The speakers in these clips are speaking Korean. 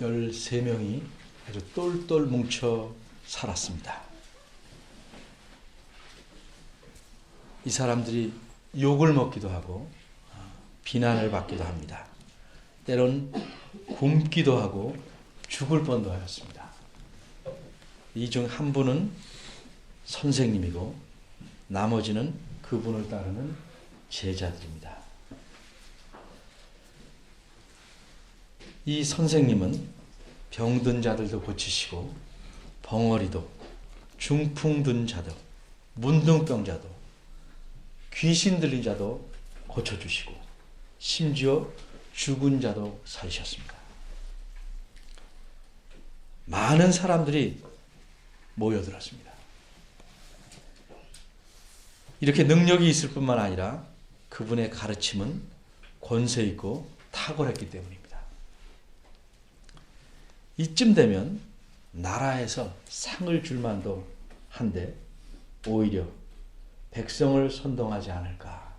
13명이 아주 똘똘 뭉쳐 살았습니다. 이 사람들이 욕을 먹기도 하고 비난을 받기도 합니다. 때론 굶기도 하고 죽을 뻔도 하였습니다. 이 중 한 분은 선생님이고 나머지는 그분을 따르는 제자들입니다. 이 선생님은 병든 자들도 고치시고 벙어리도, 중풍든 자도, 문둥병자도, 귀신 들린 자도 고쳐주시고 심지어 죽은 자도 살리셨습니다. 많은 사람들이 모여들었습니다. 이렇게 능력이 있을 뿐만 아니라 그분의 가르침은 권세 있고 탁월했기 때문입니다. 이쯤 되면 나라에서 상을 줄 만도 한데 오히려 백성을 선동하지 않을까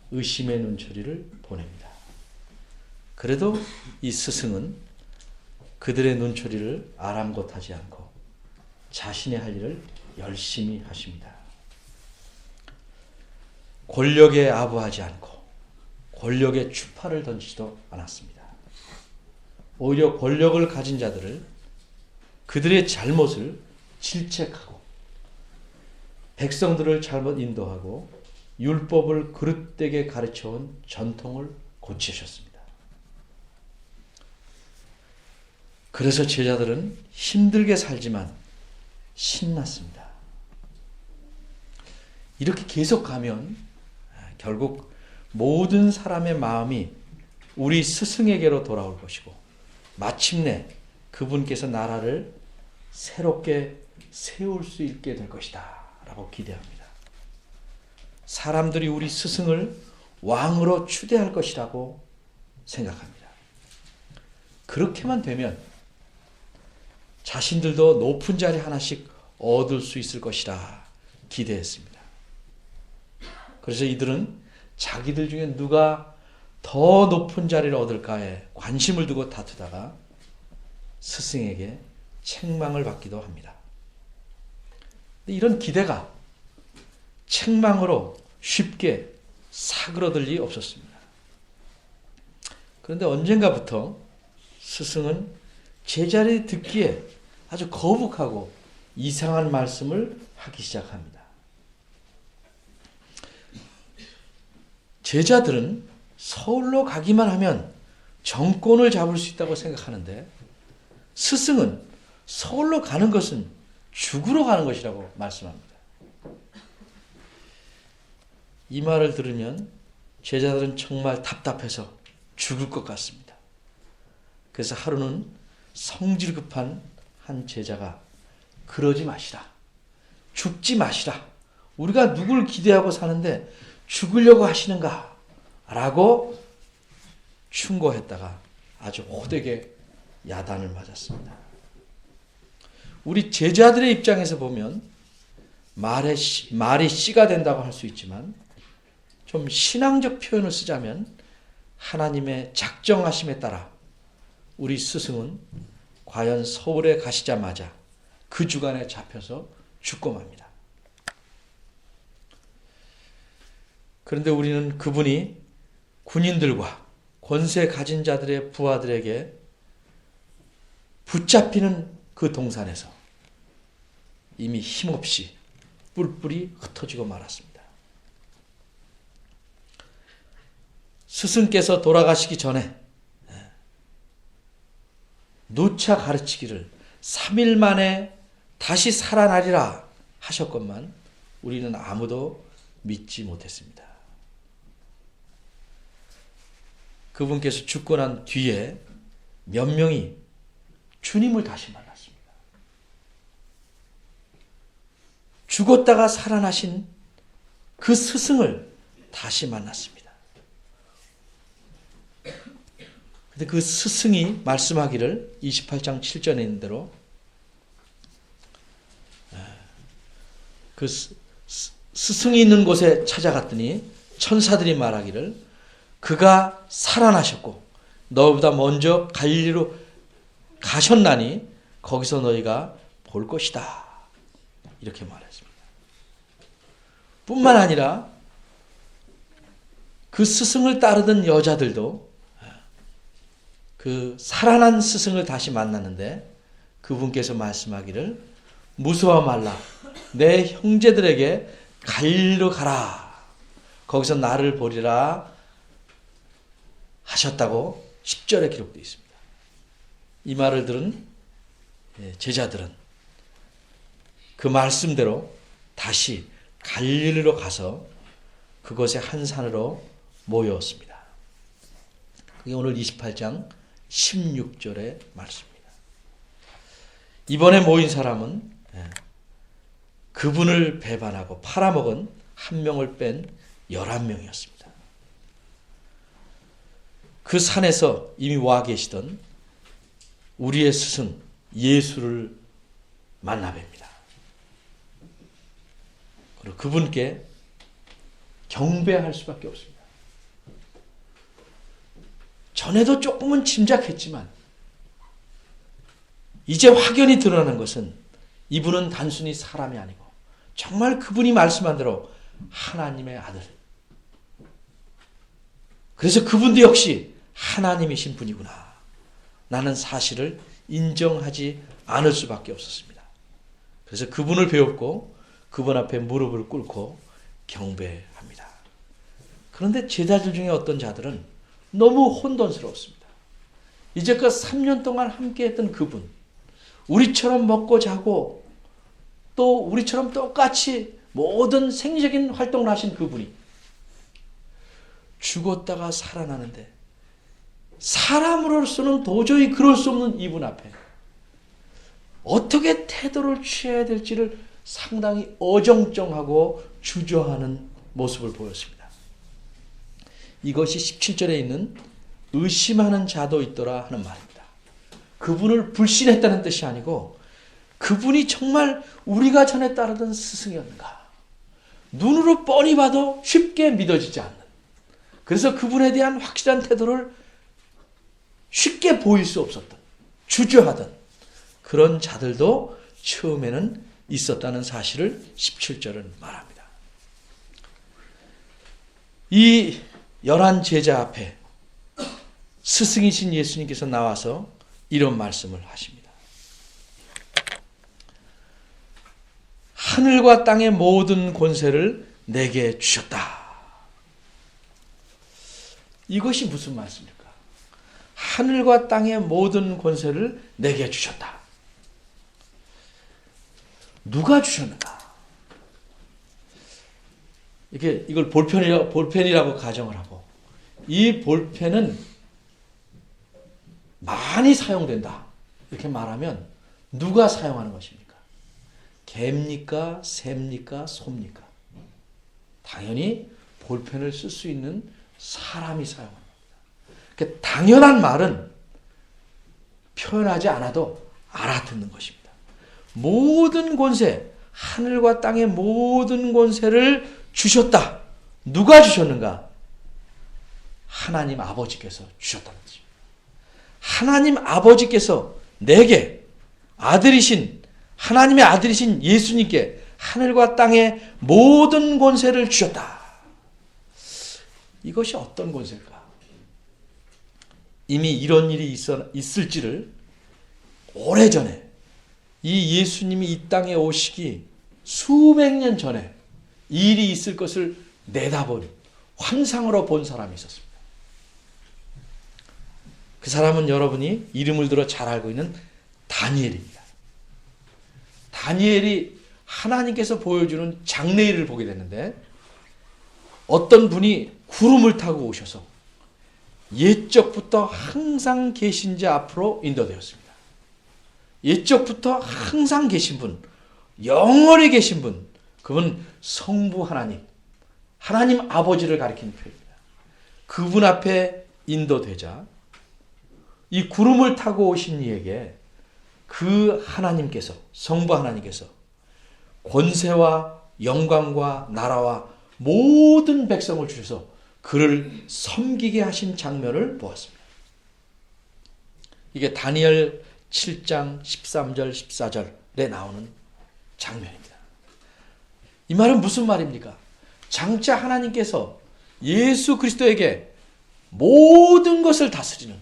의심의 눈초리를 보냅니다. 그래도 이 스승은 그들의 눈초리를 아랑곳하지 않고 자신의 할 일을 열심히 하십니다. 권력에 아부하지 않고 권력에 추파를 던지지도 않았습니다. 오히려 권력을 가진 자들을 그들의 잘못을 질책하고 백성들을 잘못 인도하고 율법을 그릇되게 가르쳐온 전통을 고치셨습니다. 그래서 제자들은 힘들게 살지만 신났습니다. 이렇게 계속 가면 결국 모든 사람의 마음이 우리 스승에게로 돌아올 것이고 마침내 그분께서 나라를 새롭게 세울 수 있게 될 것이다 라고 기대합니다. 사람들이 우리 스승을 왕으로 추대할 것이라고 생각합니다. 그렇게만 되면 자신들도 높은 자리 하나씩 얻을 수 있을 것이라 기대했습니다. 그래서 이들은 자기들 중에 누가 더 높은 자리를 얻을까에 관심을 두고 다투다가 스승에게 책망을 받기도 합니다. 이런 기대가 책망으로 쉽게 사그러들 리 없었습니다. 그런데 언젠가부터 스승은 제자들이 듣기에 아주 거북하고 이상한 말씀을 하기 시작합니다. 제자들은 서울로 가기만 하면 정권을 잡을 수 있다고 생각하는데 스승은 서울로 가는 것은 죽으러 가는 것이라고 말씀합니다. 이 말을 들으면 제자들은 정말 답답해서 죽을 것 같습니다. 그래서 하루는 성질 급한 한 제자가 그러지 마시라. 죽지 마시라. 우리가 누굴 기대하고 사는데 죽으려고 하시는가? 라고 충고했다가 아주 호되게 야단을 맞았습니다. 우리 제자들의 입장에서 보면 말이 씨가 된다고 할 수 있지만 좀 신앙적 표현을 쓰자면 하나님의 작정하심에 따라 우리 스승은 과연 서울에 가시자마자 그 주간에 잡혀서 죽고 맙니다. 그런데 우리는 그분이 군인들과 권세 가진 자들의 부하들에게 붙잡히는 그 동산에서 이미 힘없이 뿔뿔이 흩어지고 말았습니다. 스승께서 돌아가시기 전에 누차 가르치기를 3일 만에 다시 살아나리라 하셨건만 우리는 아무도 믿지 못했습니다. 그분께서 죽고 난 뒤에 몇 명이 주님을 다시 만났습니다. 죽었다가 살아나신 그 스승을 다시 만났습니다. 근데 그 스승이 말씀하기를 28장 7절에 있는 대로 그 스승이 있는 곳에 찾아갔더니 천사들이 말하기를 그가 살아나셨고 너보다 먼저 갈릴리로 가셨나니 거기서 너희가 볼 것이다. 이렇게 말했습니다. 뿐만 아니라 그 스승을 따르던 여자들도 그 살아난 스승을 다시 만났는데 그분께서 말씀하기를 무서워 말라. 내 형제들에게 갈리로 가라. 거기서 나를 보리라 하셨다고 10절에 기록되어 있습니다. 이 말을 들은 제자들은 그 말씀대로 다시 갈릴리로 가서 그곳의 한 산으로 모였습니다. 그게 오늘 28장 16절의 말씀입니다. 이번에 모인 사람은 그분을 배반하고 팔아먹은 한 명을 뺀 11명이었습니다. 그 산에서 이미 와 계시던 우리의 스승 예수를 만나뵙니다. 그리고 그분께 경배할 수밖에 없습니다. 전에도 조금은 짐작했지만 이제 확연히 드러나는 것은 이분은 단순히 사람이 아니고 정말 그분이 말씀한 대로 하나님의 아들. 그래서 그분도 역시 하나님이신 분이구나. 나는 사실을 인정하지 않을 수밖에 없었습니다. 그래서 그분을 배웠고 그분 앞에 무릎을 꿇고 경배합니다. 그런데 제자들 중에 어떤 자들은 너무 혼돈스러웠습니다. 이제껏 3년 동안 함께했던 그분, 우리처럼 먹고 자고 또 우리처럼 똑같이 모든 생리적인 활동을 하신 그분이 죽었다가 살아나는데 사람으로서는 도저히 그럴 수 없는 이분 앞에 어떻게 태도를 취해야 될지를 상당히 어정쩡하고 주저하는 모습을 보였습니다. 이것이 17절에 있는 의심하는 자도 있더라 하는 말입니다. 그분을 불신했다는 뜻이 아니고 그분이 정말 우리가 전에 따르던 스승이었는가? 눈으로 뻔히 봐도 쉽게 믿어지지 않는, 그래서 그분에 대한 확실한 태도를 쉽게 보일 수 없었던, 주저하던 그런 자들도 처음에는 있었다는 사실을 17절은 말합니다. 이 11 제자 앞에 스승이신 예수님께서 나와서 이런 말씀을 하십니다. 하늘과 땅의 모든 권세를 내게 주셨다. 이것이 무슨 말씀입니까? 하늘과 땅의 모든 권세를 내게 주셨다. 누가 주셨는가? 이걸 볼펜이라고 가정을 하고, 이 볼펜은 많이 사용된다 이렇게 말하면 누가 사용하는 것입니까? 개입니까? 새입니까? 소입니까? 당연히 볼펜을 쓸 수 있는 사람이 사용합니다. 그러니까 당연한 말은 표현하지 않아도 알아듣는 것입니다. 모든 권세, 하늘과 땅의 모든 권세를 주셨다. 누가 주셨는가? 하나님 아버지께서 주셨다는 것입니다. 하나님 아버지께서 내게 하나님의 아들이신 예수님께 하늘과 땅의 모든 권세를 주셨다. 이것이 어떤 권세일까? 이미 이런 일이 있을지를 오래전에 이 예수님이 이 땅에 오시기 수백 년 전에 이 일이 있을 것을 내다본, 환상으로 본 사람이 있었습니다. 그 사람은 여러분이 이름을 들어 잘 알고 있는 다니엘입니다. 다니엘이 하나님께서 보여주는 장래일을 보게 됐는데 어떤 분이 구름을 타고 오셔서 옛적부터 항상 계신 자 앞으로 인도되었습니다. 옛적부터 항상 계신 분, 영원히 계신 분, 그분 성부 하나님 아버지를 가리키는 표현입니다. 그분 앞에 인도되자 이 구름을 타고 오신 이에게 그 하나님께서, 성부 하나님께서 권세와 영광과 나라와 모든 백성을 주셔서 그를 섬기게 하신 장면을 보았습니다. 이게 다니엘 7장 13절 14절에 나오는 장면입니다. 이 말은 무슨 말입니까? 장차 하나님께서 예수 그리스도에게 모든 것을 다스리는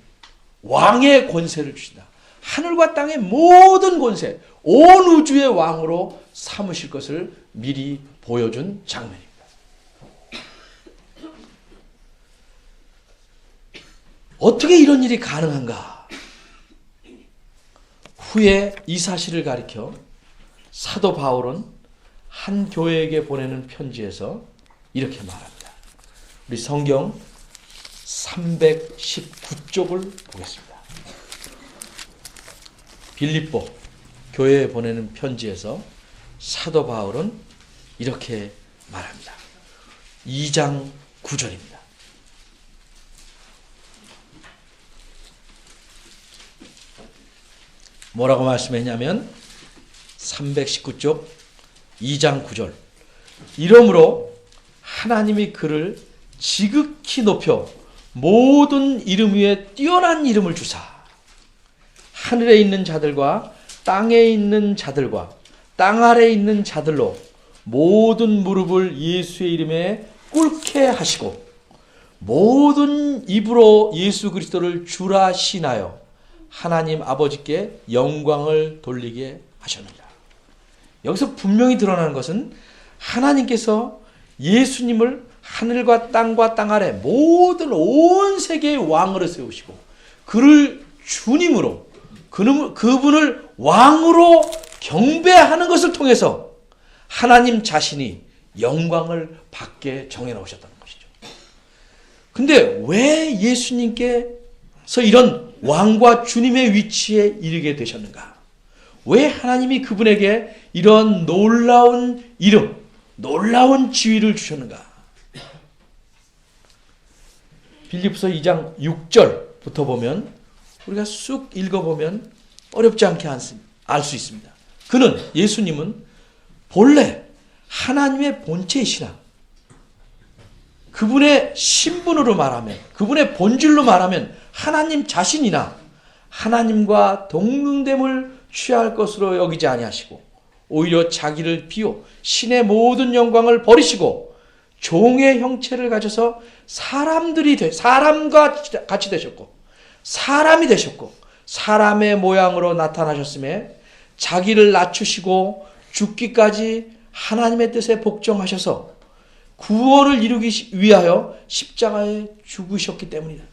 왕의 권세를 주신다. 하늘과 땅의 모든 권세, 온 우주의 왕으로 삼으실 것을 미리 보여준 장면입니다. 어떻게 이런 일이 가능한가? 후에 이 사실을 가리켜 사도 바울은 한 교회에게 보내는 편지에서 이렇게 말합니다. 우리 성경 319쪽을 보겠습니다. 빌립보 교회에 보내는 편지에서 사도 바울은 이렇게 말합니다. 2장 9절입니다. 뭐라고 말씀했냐면 319쪽 2장 9절. 이러므로 하나님이 그를 지극히 높여 모든 이름 위에 뛰어난 이름을 주사 하늘에 있는 자들과 땅에 있는 자들과 땅 아래에 있는 자들로 모든 무릎을 예수의 이름에 꿇게 하시고 모든 입으로 예수 그리스도를 주라 신하여 하나님 아버지께 영광을 돌리게 하셨느니라. 여기서 분명히 드러나는 것은 하나님께서 예수님을 하늘과 땅 아래 모든 온 세계의 왕으로 세우시고 그를 주님으로 그분을 왕으로 경배하는 것을 통해서 하나님 자신이 영광을 받게 정해놓으셨다는 것이죠. 근데 왜 예수님께서 이런 왕과 주님의 위치에 이르게 되셨는가? 왜 하나님이 그분에게 이런 놀라운 이름, 놀라운 지위를 주셨는가? 빌립보서 2장 6절부터 보면 우리가 쑥 읽어보면 어렵지 않게 알 수 있습니다. 그는 예수님은 본래 하나님의 본체이시나 그분의 신분으로 말하면 그분의 본질로 말하면 하나님 자신이나 하나님과 동등됨을 취할 것으로 여기지 아니하시고 오히려 자기를 비워 신의 모든 영광을 버리시고 종의 형체를 가져서 사람과 같이 되셨고 사람이 되셨고 사람의 모양으로 나타나셨음에 자기를 낮추시고 죽기까지 하나님의 뜻에 복종하셔서 구원을 이루기 위하여 십자가에 죽으셨기 때문이다.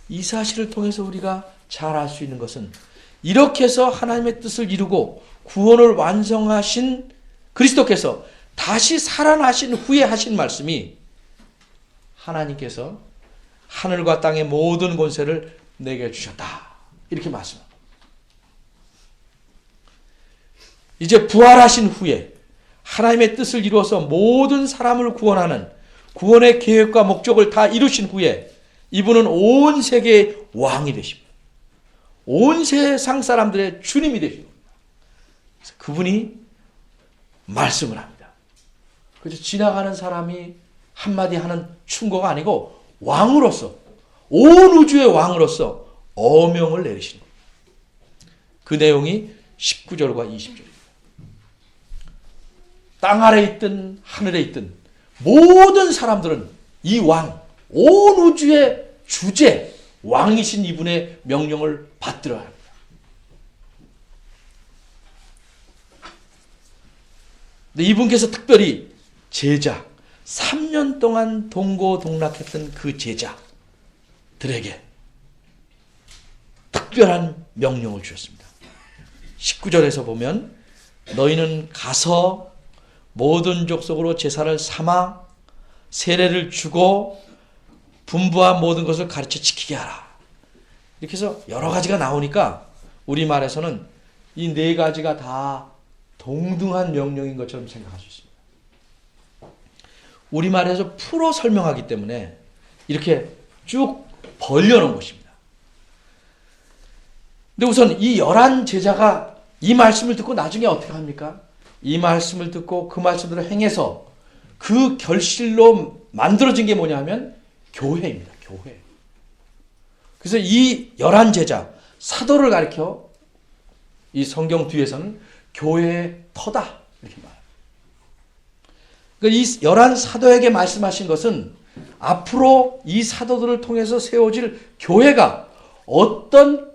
이 사실을 통해서 우리가 잘 알 수 있는 것은 이렇게 해서 하나님의 뜻을 이루고 구원을 완성하신 그리스도께서 다시 살아나신 후에 하신 말씀이 하나님께서 하늘과 땅의 모든 권세를 내게 주셨다. 이렇게 말씀합니다. 이제 부활하신 후에 하나님의 뜻을 이루어서 모든 사람을 구원하는 구원의 계획과 목적을 다 이루신 후에 이분은 온 세계의 왕이 되십니다. 온 세상 사람들의 주님이 되십니다. 그분이 말씀을 합니다. 그래서 지나가는 사람이 한마디 하는 충고가 아니고 왕으로서 온 우주의 왕으로서 어명을 내리시는 겁니다. 그 내용이 19절과 20절입니다. 땅 아래에 있든 하늘에 있든 모든 사람들은 이 왕, 온 우주의 주제, 왕이신 이분의 명령을 받들어야 합니다. 근데 이분께서 특별히 제자, 3년 동안 동고동락했던 그 제자들에게 특별한 명령을 주셨습니다. 19절에서 보면 너희는 가서 모든 족속으로 제사를 삼아 세례를 주고 분부한 모든 것을 가르쳐 지키게 하라. 이렇게 해서 여러 가지가 나오니까 우리말에서는 이 네 가지가 다 동등한 명령인 것처럼 생각할 수 있습니다. 우리말에서 풀어 설명하기 때문에 이렇게 쭉 벌려놓은 것입니다. 근데 우선 이 11 제자가 이 말씀을 듣고 나중에 어떻게 합니까? 이 말씀을 듣고 그 말씀대로 행해서 그 결실로 만들어진 게 뭐냐 하면 교회입니다. 교회. 그래서 이 11제자, 사도를 가리켜 이 성경 뒤에서는 교회의 터다 이렇게 말합니다. 그러니까 이 11사도에게 말씀하신 것은 앞으로 이 사도들을 통해서 세워질 교회가 어떤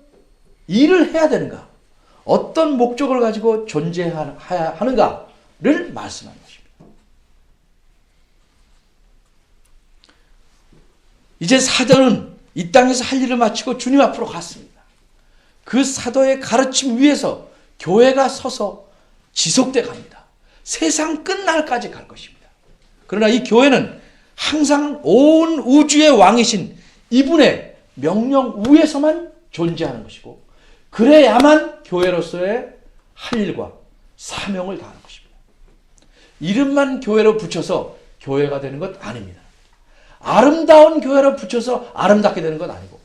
일을 해야 되는가, 어떤 목적을 가지고 존재해야 하는가를 말씀하는 것입니다. 이제 사도는 이 땅에서 할 일을 마치고 주님 앞으로 갔습니다. 그 사도의 가르침 위에서 교회가 서서 지속돼 갑니다. 세상 끝날까지 갈 것입니다. 그러나 이 교회는 항상 온 우주의 왕이신 이분의 명령 위에서만 존재하는 것이고, 그래야만 교회로서의 할 일과 사명을 다하는 것입니다. 이름만 교회로 붙여서 교회가 되는 것 아닙니다. 아름다운 교회로 붙여서 아름답게 되는 것 아니고,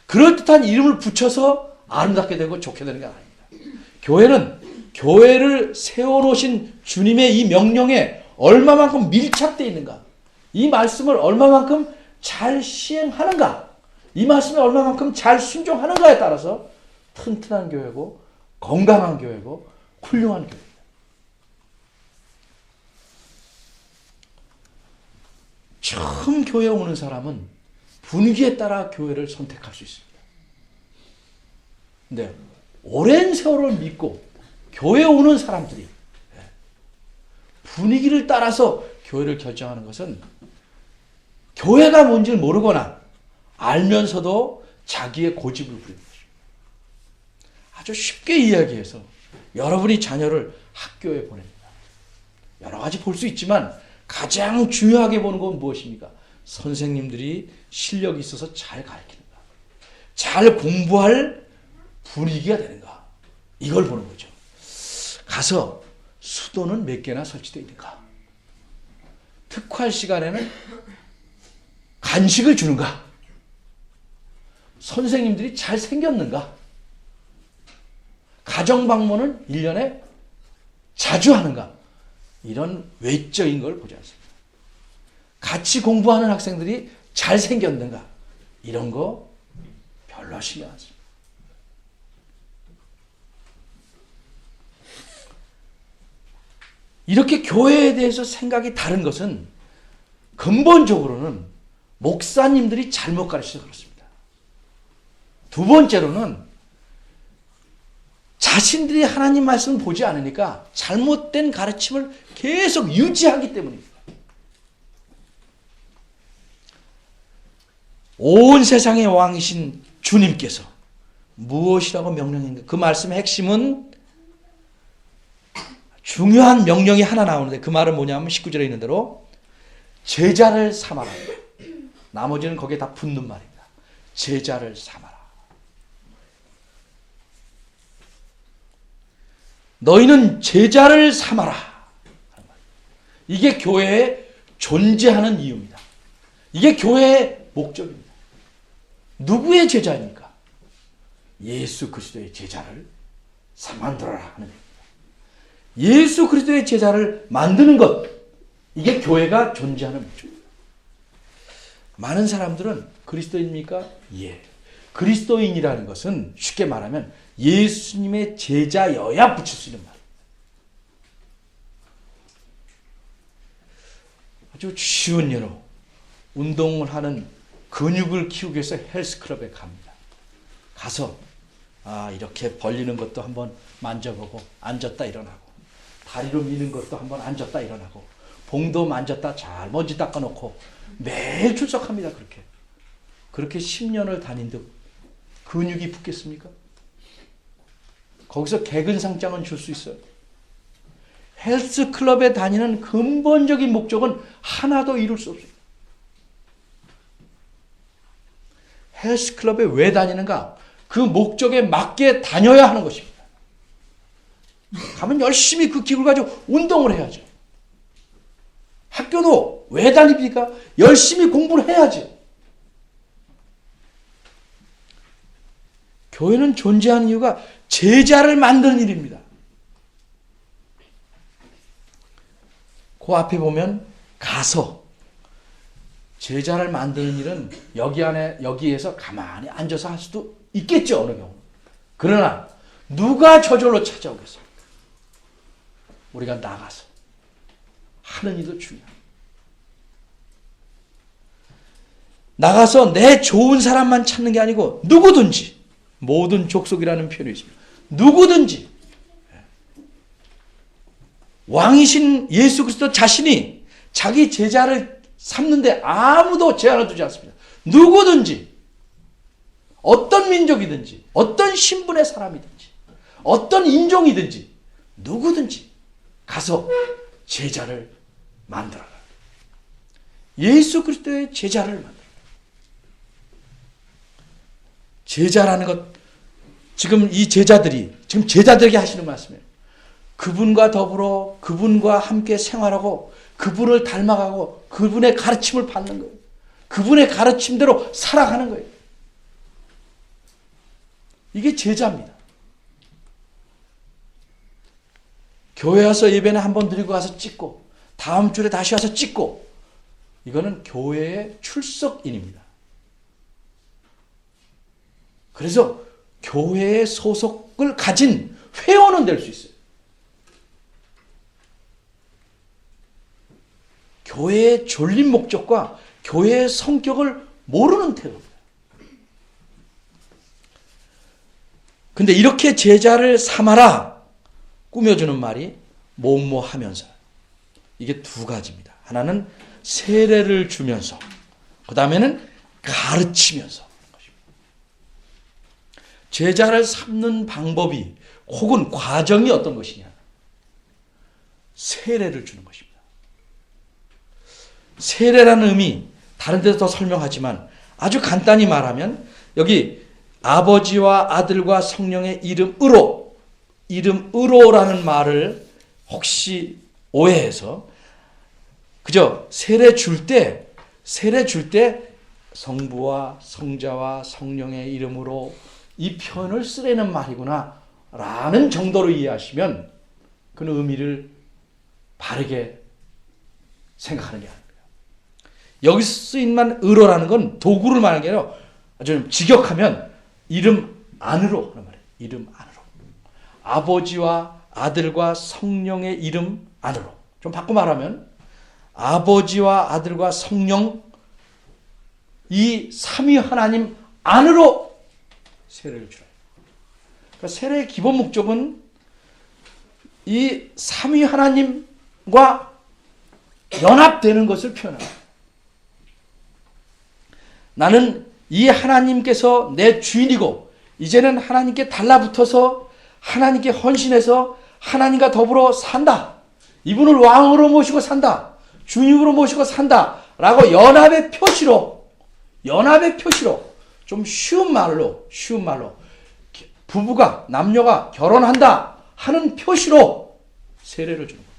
그럴듯한 이름을 붙여서 아름답게 되고 좋게 되는 게 아닙니다. 교회는 교회를 세워놓으신 주님의 이 명령에 얼마만큼 밀착되어 있는가, 이 말씀을 얼마만큼 잘 시행하는가, 이 말씀에 얼마만큼 잘 순종하는가에 따라서 튼튼한 교회고 건강한 교회고 훌륭한 교회입니다. 처음 교회에 오는 사람은 분위기에 따라 교회를 선택할 수 있습니다. 근데 오랜 세월을 믿고 교회에 오는 사람들이 분위기를 따라서 교회를 결정하는 것은 교회가 뭔지를 모르거나 알면서도 자기의 고집을 부리는 것입니다. 아주 쉽게 이야기해서 여러분이 자녀를 학교에 보냅니다. 여러 가지 볼 수 있지만 가장 중요하게 보는 건 무엇입니까? 선생님들이 실력이 있어서 잘 가르치는가, 잘 공부할 분위기가 되는가, 이걸 보는 거죠. 가서 수도는 몇 개나 설치되어 있는가, 특활 시간에는 간식을 주는가, 선생님들이 잘 생겼는가, 가정 방문은 1년에 자주 하는가, 이런 외적인 걸 보지 않습니다. 같이 공부하는 학생들이 잘 생겼는가, 이런 거 별로 신경 안 씁니다. 이렇게 교회에 대해서 생각이 다른 것은 근본적으로는 목사님들이 잘못 가르쳐서 그렇습니다. 두 번째로는 자신들이 하나님 말씀을 보지 않으니까 잘못된 가르침을 계속 유지하기 때문입니다. 온 세상의 왕이신 주님께서 무엇이라고 명령했는가? 그 말씀의 핵심은 중요한 명령이 하나 나오는데, 그 말은 뭐냐면 19절에 있는 대로 제자를 삼아라. 나머지는 거기에 다 붙는 말입니다. 제자를 삼아라. 너희는 제자를 삼아라. 이게 교회에 존재하는 이유입니다. 이게 교회의 목적입니다. 누구의 제자입니까? 예수 그리스도의 제자를 만들어라 하는 겁니다. 예수 그리스도의 제자를 만드는 것, 이게 교회가 존재하는 목적입니다. 많은 사람들은 그리스도인입니까? 예. 그리스도인이라는 것은 쉽게 말하면 예수님의 제자여야 붙일 수 있는 말입니다. 아주 쉬운 예로 운동을 하는, 근육을 키우기 위해서 헬스클럽에 갑니다. 가서 이렇게 벌리는 것도 한번 만져보고, 앉았다 일어나고, 다리로 미는 것도 한번 앉았다 일어나고, 봉도 만졌다 잘 먼지 닦아놓고 매일 출석합니다. 그렇게 10년을 다닌 듯 근육이 붙겠습니까? 거기서 개근상장은 줄 수 있어요. 헬스클럽에 다니는 근본적인 목적은 하나도 이룰 수 없어요. 헬스클럽에 왜 다니는가? 그 목적에 맞게 다녀야 하는 것입니다. 가면 열심히 그 기구를 가지고 운동을 해야죠. 학교도 왜 다닙니까? 열심히 공부를 해야지. 교회는 존재하는 이유가 제자를 만드는 일입니다. 그 앞에 보면 가서 제자를 만드는 일은 여기에서 가만히 앉아서 할 수도 있겠죠, 어느 경우. 그러나 누가 저절로 찾아오겠습니까? 우리가 나가서 하는 일도 중요합니다. 나가서 내 좋은 사람만 찾는 게 아니고 누구든지, 모든 족속이라는 표현이 있습니다. 누구든지 왕이신 예수 그리스도 자신이 자기 제자를 삼는데 아무도 제한을 두지 않습니다. 누구든지, 어떤 민족이든지, 어떤 신분의 사람이든지, 어떤 인종이든지, 누구든지 가서 제자를 만들어라. 예수 그리스도의 제자를 만들어라. 제자라는 것, 지금 이 제자들이, 지금 제자들에게 하시는 말씀이에요. 그분과 더불어 그분과 함께 생활하고 그분을 닮아가고 그분의 가르침을 받는 거예요. 그분의 가르침대로 살아가는 거예요. 이게 제자입니다. 교회 와서 예배는 한번 드리고 가서 찍고 다음 주에 다시 와서 찍고, 이거는 교회의 출석인입니다. 그래서 교회의 소속을 가진 회원은 될 수 있어요. 교회의 존립 목적과 교회의 성격을 모르는 태도입니다. 근데 이렇게 제자를 삼아라 꾸며주는 말이 뭐뭐하면서, 이게 두 가지입니다. 하나는 세례를 주면서, 그 다음에는 가르치면서. 제자를 삼는 방법이 혹은 과정이 어떤 것이냐? 세례를 주는 것입니다. 세례라는 의미 다른 데서 더 설명하지만 아주 간단히 말하면 여기 아버지와 아들과 성령의 이름으로라는 말을 혹시 오해해서 그저 세례 줄 때 성부와 성자와 성령의 이름으로 이 표현을 쓰려는 말이구나 라는 정도로 이해하시면 그 의미를 바르게 생각하는 게 아닙니다. 여기 쓰인만 의로라는 건 도구를 말하는 게 아니라 아주 직역하면 이름 안으로 하는 말이에요. 이름 안으로. 아버지와 아들과 성령의 이름 안으로. 좀 바꿔 말하면 아버지와 아들과 성령, 이 삼위 하나님 안으로 세례를 주라. 그러니까 세례의 기본 목적은 이 삼위 하나님과 연합되는 것을 표현합니다. 나는 이 하나님께서 내 주인이고 이제는 하나님께 달라붙어서 하나님께 헌신해서 하나님과 더불어 산다. 이분을 왕으로 모시고 산다. 주님으로 모시고 산다. 라고 연합의 표시로 좀 쉬운 말로 부부가, 남녀가 결혼한다 하는 표시로 세례를 주는 겁니다.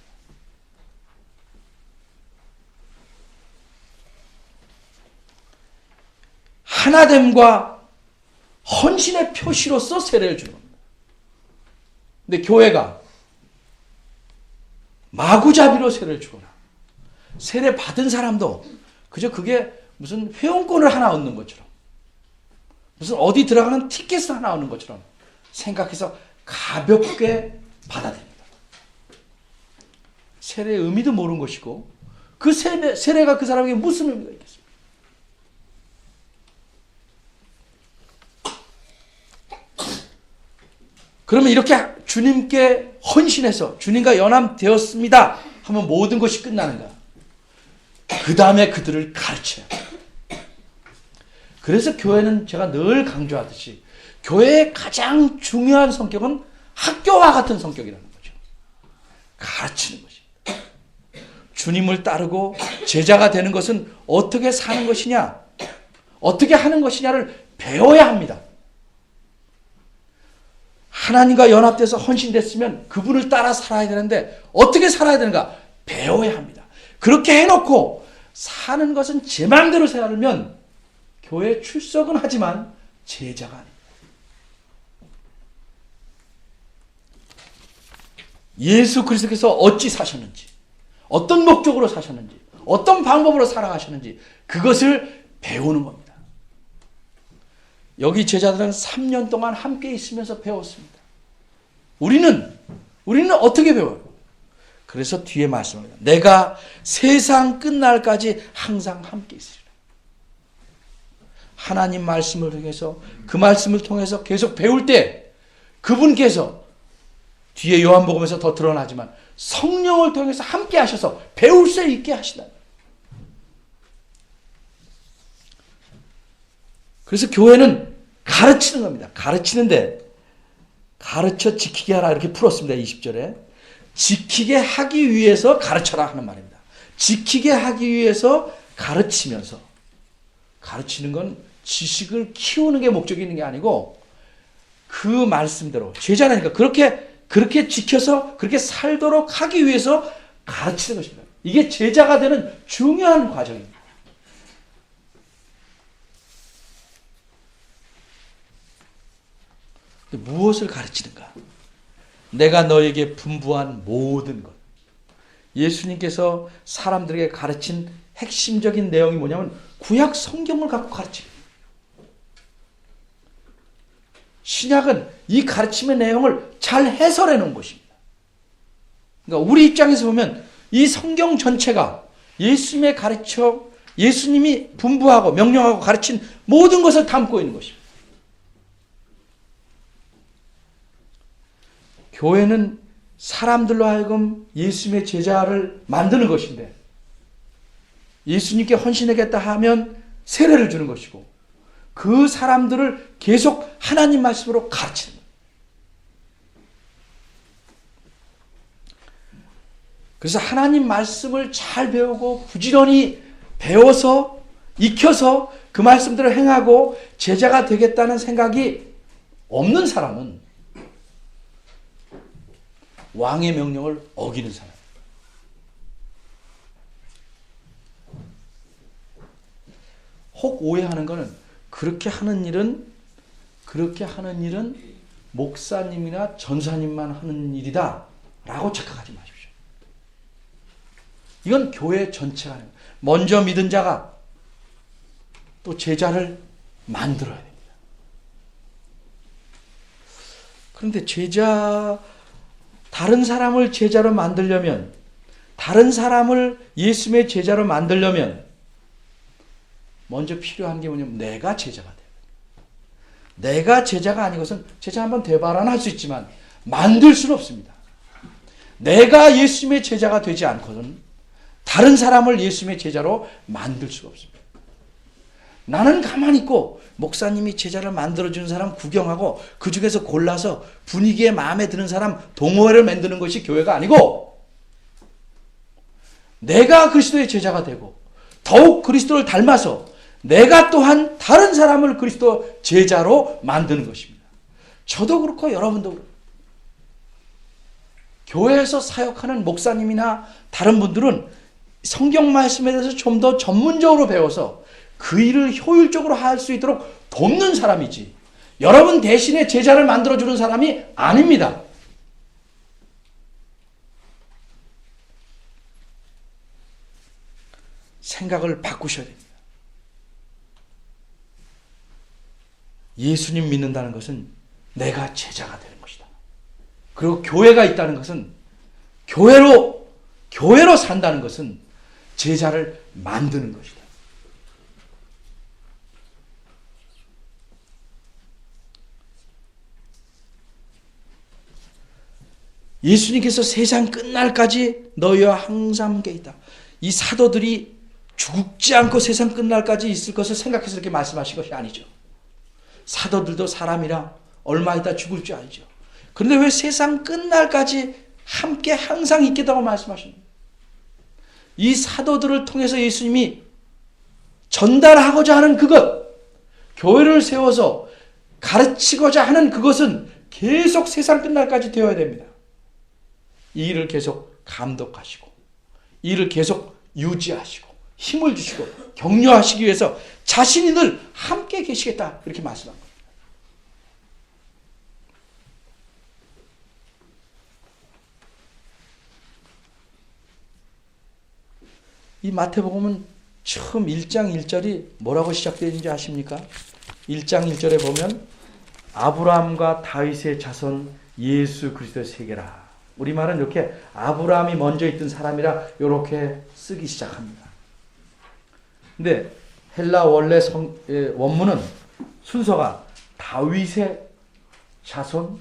하나됨과 헌신의 표시로서 세례를 주는 겁니다. 근데 교회가 마구잡이로 세례를 주거나 세례 받은 사람도 그저 그게 무슨 회원권을 하나 얻는 것처럼, 무슨 어디 들어가는 티켓을 하나 얻는 것처럼 생각해서 가볍게 받아들입니다. 세례의 의미도 모르는 것이고 그 세례가 그 사람에게 무슨 의미가 있겠습니까? 그러면 이렇게 주님께 헌신해서 주님과 연합되었습니다 하면 모든 것이 끝나는가? 그 다음에 그들을 가르쳐야 합니다. 그래서 교회는 제가 늘 강조하듯이 교회의 가장 중요한 성격은 학교와 같은 성격이라는 거죠. 가르치는 것입니다. 주님을 따르고 제자가 되는 것은 어떻게 사는 것이냐, 어떻게 하는 것이냐를 배워야 합니다. 하나님과 연합돼서 헌신됐으면 그분을 따라 살아야 되는데 어떻게 살아야 되는가? 배워야 합니다. 그렇게 해놓고 사는 것은 제 마음대로 살면 교회 출석은 하지만 제자가 아닙니다. 예수 그리스도께서 어찌 사셨는지, 어떤 목적으로 사셨는지, 어떤 방법으로 살아가시는지 그것을 배우는 겁니다. 여기 제자들은 3년 동안 함께 있으면서 배웠습니다. 우리는 어떻게 배워요? 그래서 뒤에 말씀합니다. 내가 세상 끝날까지 항상 함께 있으리라. 하나님 말씀을 통해서 그 말씀을 통해서 계속 배울 때 그분께서 뒤에 요한복음에서 더 드러나지만 성령을 통해서 함께 하셔서 배울 수 있게 하시다. 그래서 교회는 가르치는 겁니다. 가르치는데 가르쳐 지키게 하라 이렇게 풀었습니다. 20절에. 지키게 하기 위해서 가르쳐라 하는 말입니다. 지키게 하기 위해서 가르치면서, 가르치는 건 지식을 키우는 게 목적이 있는 게 아니고 그 말씀대로 제자라니까 그렇게 지켜서 그렇게 살도록 하기 위해서 가르치는 것입니다. 이게 제자가 되는 중요한 과정입니다. 무엇을 가르치는가? 내가 너에게 분부한 모든 것. 예수님께서 사람들에게 가르친 핵심적인 내용이 뭐냐면 구약 성경을 갖고 가르치는 거예요. 신약은 이 가르침의 내용을 잘 해설해 놓은 것입니다. 그러니까 우리 입장에서 보면 이 성경 전체가 예수님이 분부하고 명령하고 가르친 모든 것을 담고 있는 것입니다. 교회는 사람들로 하여금 예수님의 제자를 만드는 것인데 예수님께 헌신하겠다 하면 세례를 주는 것이고 그 사람들을 계속 하나님 말씀으로 가르치는 거예요. 그래서 하나님 말씀을 잘 배우고 부지런히 배워서 익혀서 그 말씀대로 행하고 제자가 되겠다는 생각이 없는 사람은 왕의 명령을 어기는 사람. 혹 오해하는 것은 그렇게 하는 일은 목사님이나 전사님만 하는 일이다 라고 착각하지 마십시오. 이건 교회 전체가 아닙니다. 먼저 믿은 자가 또 제자를 만들어야 됩니다. 그런데 다른 사람을 제자로 만들려면, 다른 사람을 예수님의 제자로 만들려면 먼저 필요한 게 뭐냐면 내가 제자가 돼요. 내가 제자가 아니고선 제자 한번 돼봐라는 할 수 있지만 만들 수는 없습니다. 내가 예수님의 제자가 되지 않고는 다른 사람을 예수님의 제자로 만들 수가 없습니다. 나는 가만히 있고 목사님이 제자를 만들어주는 사람 구경하고 그 중에서 골라서 분위기에 마음에 드는 사람 동호회를 만드는 것이 교회가 아니고 내가 그리스도의 제자가 되고 더욱 그리스도를 닮아서 내가 또한 다른 사람을 그리스도 제자로 만드는 것입니다. 저도 그렇고 여러분도 그렇고 교회에서 사역하는 목사님이나 다른 분들은 성경 말씀에 대해서 좀 더 전문적으로 배워서 그 일을 효율적으로 할 수 있도록 돕는 사람이지 여러분 대신에 제자를 만들어주는 사람이 아닙니다. 생각을 바꾸셔야 됩니다. 예수님 믿는다는 것은 내가 제자가 되는 것이다. 그리고 교회가 있다는 것은 교회로 산다는 것은 제자를 만드는 것이다. 예수님께서 세상 끝날까지 너희와 항상 함께 있다. 이 사도들이 죽지 않고 세상 끝날까지 있을 것을 생각해서 이렇게 말씀하신 것이 아니죠. 사도들도 사람이라 얼마 있다 죽을 줄 알죠. 그런데 왜 세상 끝날까지 함께 항상 있겠다고 말씀하십니까? 이 사도들을 통해서 예수님이 전달하고자 하는 그것, 교회를 세워서 가르치고자 하는 그것은 계속 세상 끝날까지 되어야 됩니다. 이 일을 계속 감독하시고 이 일을 계속 유지하시고 힘을 주시고 격려하시기 위해서 자신이 늘 함께 계시겠다 이렇게 말씀한 겁니다. 이 마태복음은 처음 1장 1절이 뭐라고 시작되어 있는지 아십니까? 1장 1절에 보면 아브라함과 다윗의 자손 예수 그리스도의 세계라. 우리말은 이렇게 아브라함이 먼저 있던 사람이라 이렇게 쓰기 시작합니다. 근데 헬라 원래 원문은 순서가 다윗의 자손,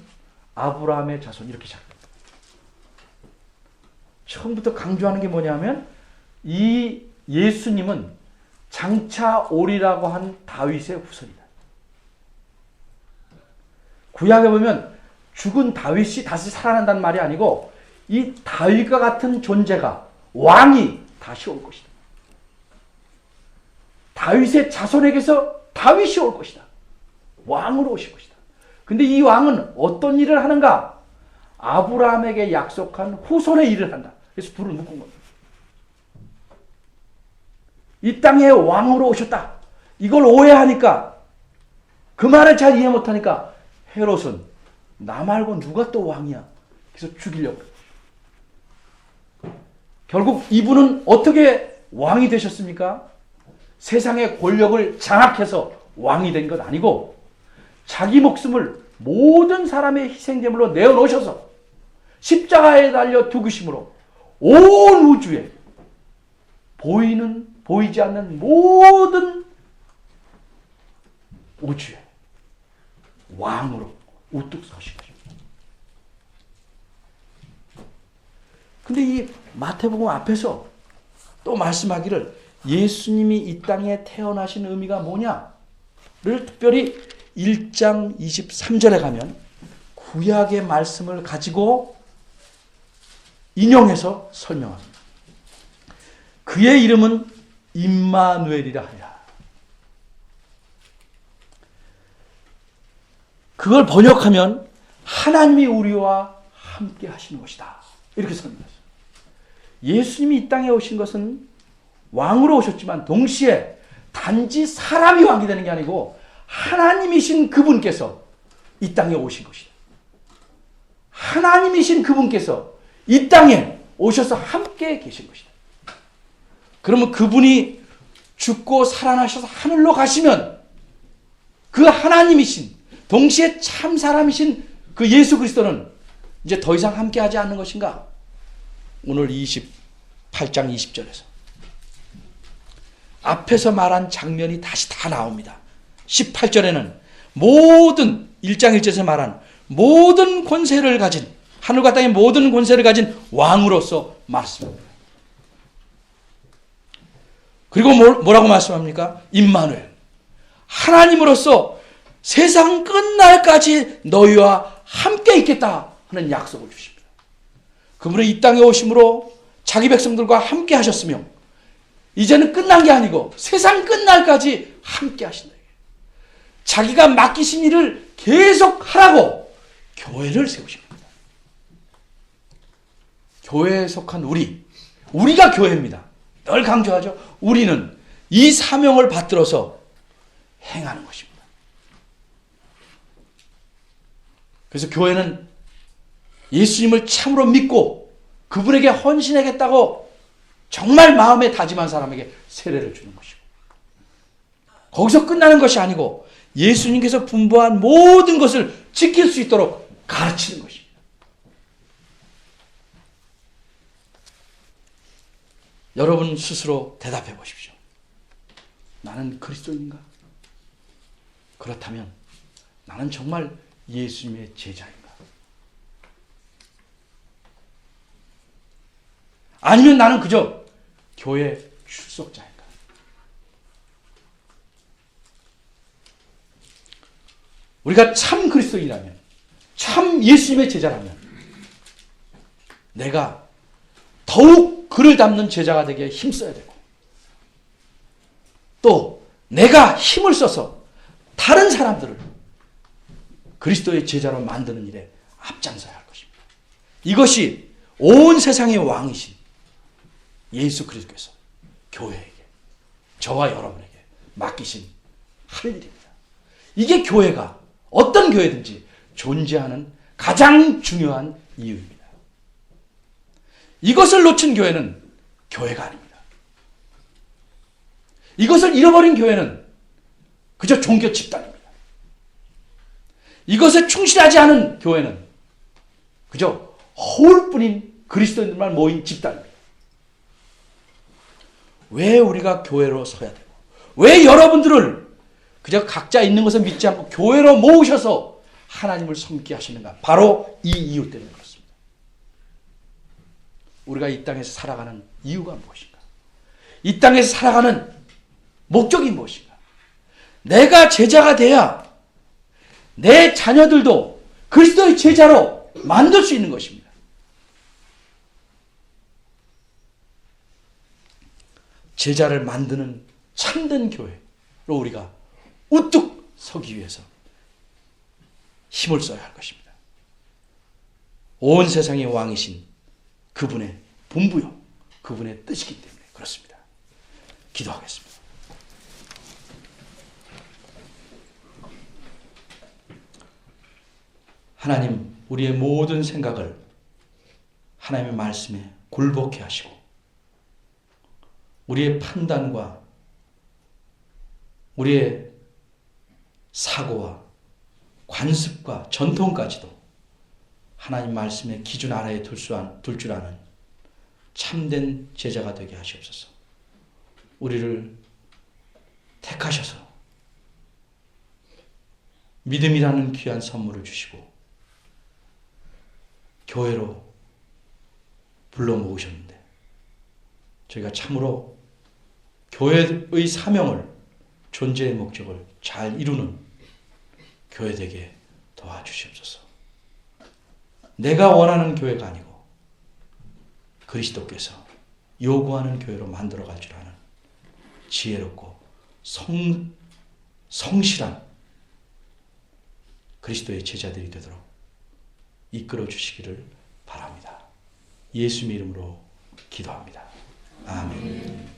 아브라함의 자손 이렇게 시작합니다. 처음부터 강조하는 게 뭐냐면 이 예수님은 장차 오리라고 한 다윗의 후손이다. 구약에 보면 죽은 다윗이 다시 살아난다는 말이 아니고 이 다윗과 같은 존재가 왕이 다시 올 것이다. 다윗의 자손에게서 다윗이 올 것이다. 왕으로 오실 것이다. 근데 이 왕은 어떤 일을 하는가? 아브라함에게 약속한 후손의 일을 한다. 그래서 둘을 묶은 겁니다. 이 땅에 왕으로 오셨다. 이걸 오해하니까 그 말을 잘 이해 못하니까 헤롯은 나 말고 누가 또 왕이야? 그래서 죽이려고. 결국 이분은 어떻게 왕이 되셨습니까? 세상의 권력을 장악해서 왕이 된 것 아니고 자기 목숨을 모든 사람의 희생제물로 내어놓으셔서 십자가에 달려 죽으심으로 온 우주에 보이지 않는 모든 우주에 왕으로 우뚝 서신 것입니다. 근데 이 마태복음 앞에서 또 말씀하기를 예수님이 이 땅에 태어나신 의미가 뭐냐를 특별히 1장 23절에 가면 구약의 말씀을 가지고 인용해서 설명합니다. 그의 이름은 임마누엘이라 하리라. 그걸 번역하면 하나님이 우리와 함께 하시는 것이다. 이렇게 설명했어요. 예수님이 이 땅에 오신 것은 왕으로 오셨지만 동시에 단지 사람이 왕이 되는 게 아니고 하나님이신 그분께서 이 땅에 오신 것이다. 하나님이신 그분께서 이 땅에 오셔서 함께 계신 것이다. 그러면 그분이 죽고 살아나셔서 하늘로 가시면 그 하나님이신 동시에 참 사람이신 그 예수 그리스도는 이제 더 이상 함께하지 않는 것인가? 오늘 28장 20절에서 앞에서 말한 장면이 다시 다 나옵니다. 18절에는 모든 1장 1절에서 말한 모든 권세를 가진 하늘과 땅의 모든 권세를 가진 왕으로서 말씀합니다. 그리고 뭐라고 말씀합니까? 임마누엘 하나님으로서 세상 끝날까지 너희와 함께 있겠다 하는 약속을 주십니다. 그분은 이 땅에 오심으로 자기 백성들과 함께 하셨으며 이제는 끝난 게 아니고 세상 끝날까지 함께 하신다. 자기가 맡기신 일을 계속 하라고 교회를 세우십니다. 교회에 속한 우리가 교회입니다. 늘 강조하죠. 우리는 이 사명을 받들어서 행하는 것입니다. 그래서 교회는 예수님을 참으로 믿고 그분에게 헌신하겠다고 정말 마음에 다짐한 사람에게 세례를 주는 것이고 거기서 끝나는 것이 아니고 예수님께서 분부한 모든 것을 지킬 수 있도록 가르치는 것입니다. 여러분 스스로 대답해 보십시오. 나는 그리스도인가? 그렇다면 나는 정말 예수님의 제자인가? 아니면 나는 그저 교회 출석자인가? 우리가 참 그리스도인이라면, 참 예수님의 제자라면 내가 더욱 그를 닮는 제자가 되기에 힘써야 되고 또 내가 힘을 써서 다른 사람들을 그리스도의 제자로 만드는 일에 앞장서야 할 것입니다. 이것이 온 세상의 왕이신 예수 그리스도께서 교회에게, 저와 여러분에게 맡기신 할 일입니다. 이게 교회가 어떤 교회든지 존재하는 가장 중요한 이유입니다. 이것을 놓친 교회는 교회가 아닙니다. 이것을 잃어버린 교회는 그저 종교 집단입니다. 이것에 충실하지 않은 교회는 그저 허울뿐인 그리스도인들만 모인 집단입니다. 왜 우리가 교회로 서야 되고, 왜 여러분들을 그저 각자 있는 것을 믿지 않고 교회로 모으셔서 하나님을 섬기게 하시는가? 바로 이 이유 때문에 그렇습니다. 우리가 이 땅에서 살아가는 이유가 무엇인가? 이 땅에서 살아가는 목적이 무엇인가? 내가 제자가 돼야 내 자녀들도 그리스도의 제자로 만들 수 있는 것입니다. 제자를 만드는 참된 교회로 우리가 우뚝 서기 위해서 힘을 써야 할 것입니다. 온 세상의 왕이신 그분의 본부요, 그분의 뜻이기 때문에 그렇습니다. 기도하겠습니다. 하나님, 우리의 모든 생각을 하나님의 말씀에 굴복해 하시고 우리의 판단과 우리의 사고와 관습과 전통까지도 하나님 말씀의 기준 아래에 둘 줄 아는 참된 제자가 되게 하시옵소서. 우리를 택하셔서 믿음이라는 귀한 선물을 주시고 교회로 불러 모으셨는데 저희가 참으로 교회의 사명을, 존재의 목적을 잘 이루는 교회 되게 도와주시옵소서. 내가 원하는 교회가 아니고 그리스도께서 요구하는 교회로 만들어갈 줄 아는 지혜롭고 성실한 그리스도의 제자들이 되도록 이끌어 주시기를 바랍니다. 예수님의 이름으로 기도합니다. 아멘.